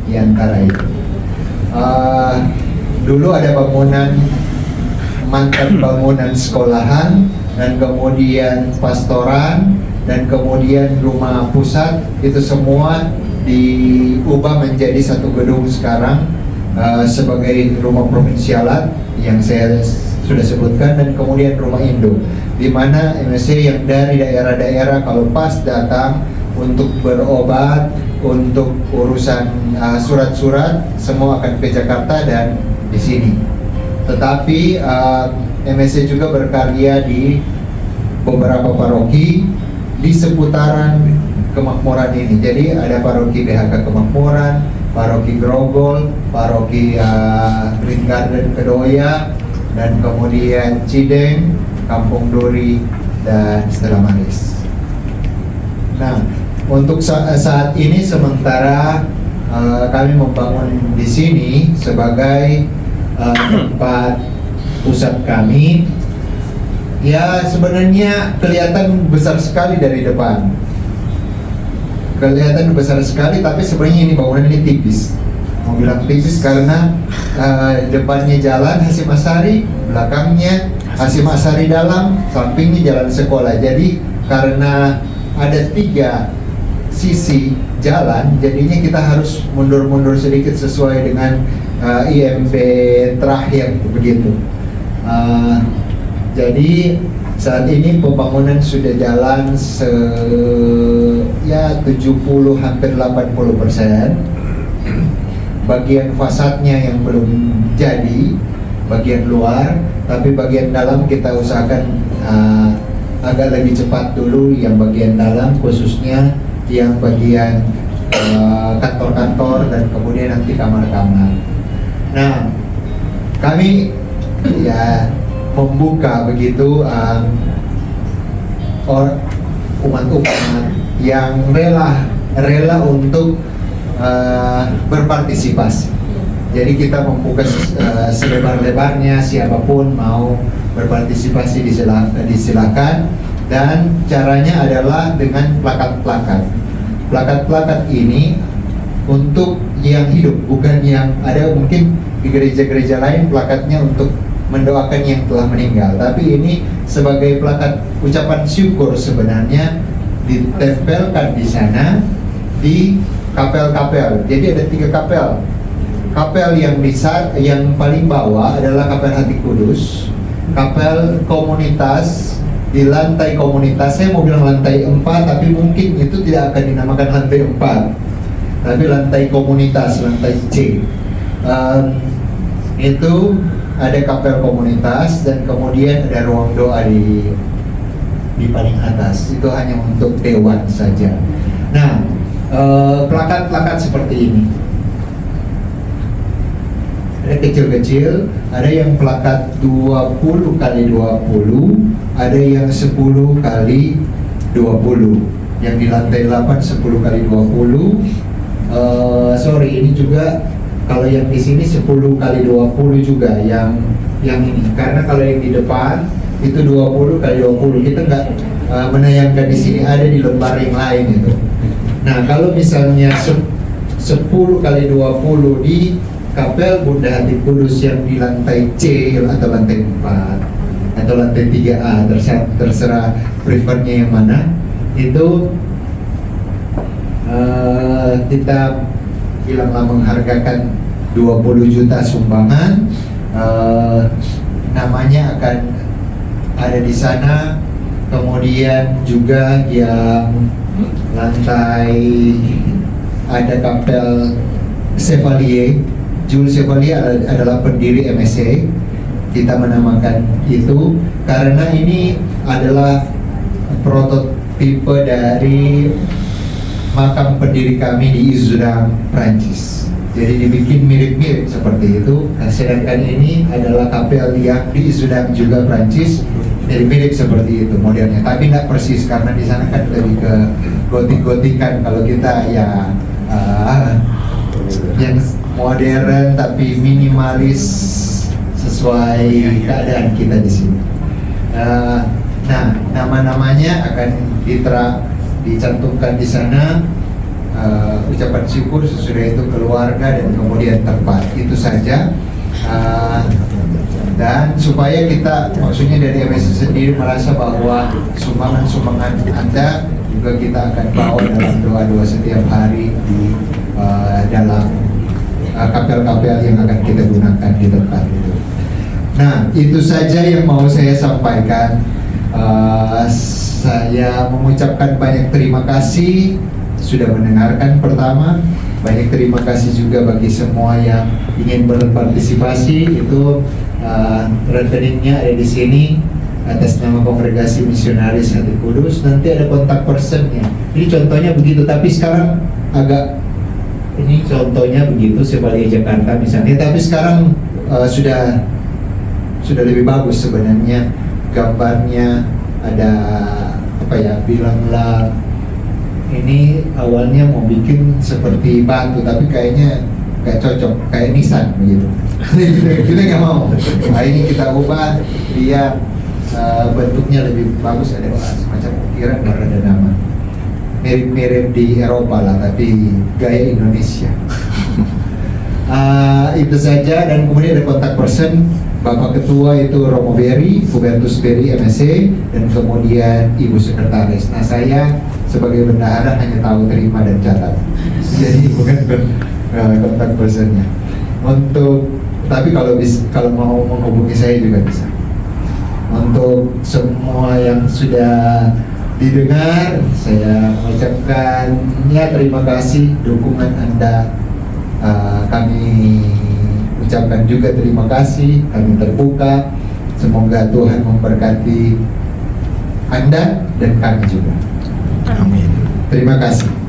di antara itu. Dulu ada bangunan, mantan bangunan sekolahan, dan kemudian pastoran, dan kemudian rumah pusat, itu semua diubah menjadi satu gedung sekarang sebagai rumah provinsialat yang saya sudah sebutkan, dan kemudian rumah induk, di mana MSC yang dari daerah-daerah kalau pas datang untuk berobat, untuk urusan surat-surat, semua akan ke Jakarta dan di sini. Tetapi MSC juga berkarya di beberapa paroki di seputaran kemakmuran ini. Jadi ada paroki BHK Kemakmuran, paroki Grogol, paroki Green Garden Kedoya, dan kemudian Cideng, Kampung Duri, dan Stella Maris. Nah, untuk saat ini sementara kami membangun di sini sebagai tempat pusat kami. Ya, sebenarnya kelihatan besar sekali dari depan. Kelihatan besar sekali, tapi sebenarnya ini bangunan ini tipis. Mau bilang tipis karena depannya jalan Hasyim Asyari, belakangnya Hasyim Asyari dalam, sampingnya jalan sekolah. Jadi karena ada 3 sisi jalan, jadinya kita harus mundur-mundur sedikit sesuai dengan IMB terakhir begitu. Jadi saat ini pembangunan sudah jalan 70 hampir 80%. Bagian fasadnya yang belum jadi, bagian luar, tapi bagian dalam kita usahakan agak lebih cepat dulu. Yang bagian dalam khususnya yang bagian kantor-kantor dan kemudian nanti kamar-kamar. Nah, kami ya membuka begitu umat-umat yang rela untuk berpartisipasi. Jadi kita membuka selebar-lebarnya, siapapun mau berpartisipasi disilakan, dan caranya adalah dengan plakat-plakat. Plakat-plakat ini untuk yang hidup, bukan yang ada mungkin di gereja-gereja lain plakatnya untuk mendoakan yang telah meninggal, tapi ini sebagai plakat ucapan syukur sebenarnya ditempelkan di sana di kapel-kapel. Jadi ada 3 kapel. Kapel yang paling bawah adalah Kapel Hati Kudus, kapel komunitas di lantai komunitas. Saya mau bilang lantai 4, tapi mungkin itu tidak akan dinamakan lantai 4, tapi lantai komunitas, lantai C. Itu ada kapel komunitas, dan kemudian ada ruang doa di paling atas. Itu hanya untuk dewan saja. Nah, plakat-plakat seperti ini. Ada kecil-kecil, ada yang plakat 20 kali 20, ada yang 10 kali 20. Yang di lantai 8 10 kali 20. Ini juga kalau yang di sini 10 kali 20 juga yang ini. Karena kalau yang di depan itu 20 kali 20. Kita nggak menayangkan di sini, ada di lembar yang lain itu. Nah, kalau misalnya 10 kali 20 di Kapel Bunda Hati Kudus yang di lantai C atau lantai 4 atau lantai 3A, terserah prefernya yang mana, itu kita bilanglah menghargakan 20 juta sumbangan. Namanya akan ada di sana. Kemudian juga yang lantai ada Kapel Chevalier. Jules Chevalier adalah pendiri MSC. Kita menamakan itu karena ini adalah prototipe dari makam pendiri kami di Issoudun, Prancis. Jadi dibikin mirip-mirip seperti itu. Sedangkan ini adalah kapel yang di Issoudun juga Prancis, mirip-mirip seperti itu modelnya. Tapi tidak persis karena di sana kan lebih ke gotik-gotikan. Kalau kita ya yang modern tapi minimalis sesuai keadaan kita di sini. Nah, nama-namanya akan dicantumkan di sana. ucapan syukur, sesudah itu keluarga, dan kemudian tempat. Itu saja. Dan supaya kita, maksudnya dari MSC sendiri merasa bahwa sumbangan Anda juga kita akan bawa dalam doa-doa setiap hari di dalam kapel-kapel yang akan kita gunakan di tempat itu. Nah, itu saja yang mau saya sampaikan. Saya mengucapkan banyak terima kasih sudah mendengarkan pertama. Banyak terima kasih juga bagi semua yang ingin berpartisipasi. Itu rekeningnya ada di sini atas nama Kongregasi Misionaris Hati Kudus. Nanti ada kontak personnya. Ini contohnya begitu, tapi sekarang ini contohnya begitu sebagai Jakarta misalnya. Tapi sekarang sudah lebih bagus sebenarnya gambarnya. Ada bilanglah ini awalnya mau bikin seperti batu, tapi kayaknya gak cocok, kayak Nissan begitu. Kita nggak mau. Nah, ini kita ubah dia bentuknya lebih bagus, ada semacam ukiran baru ada nama. Mirip-mirip di Eropa lah, tapi gaya Indonesia. Itu saja, dan kemudian ada kontak person. Bapak Ketua itu Romo Berry, Hubertus Berry MSc, dan kemudian Ibu Sekretaris. Nah, saya sebagai bendahara hanya tahu terima dan catat, jadi bukan kontak personnya. Tapi kalau mau menghubungi saya juga bisa. Untuk semua yang sudah didengar, saya mengucapkan terima kasih dukungan Anda. Kami ucapkan juga terima kasih, kami terbuka. Semoga Tuhan memberkati Anda dan kami juga. Amin. Terima kasih.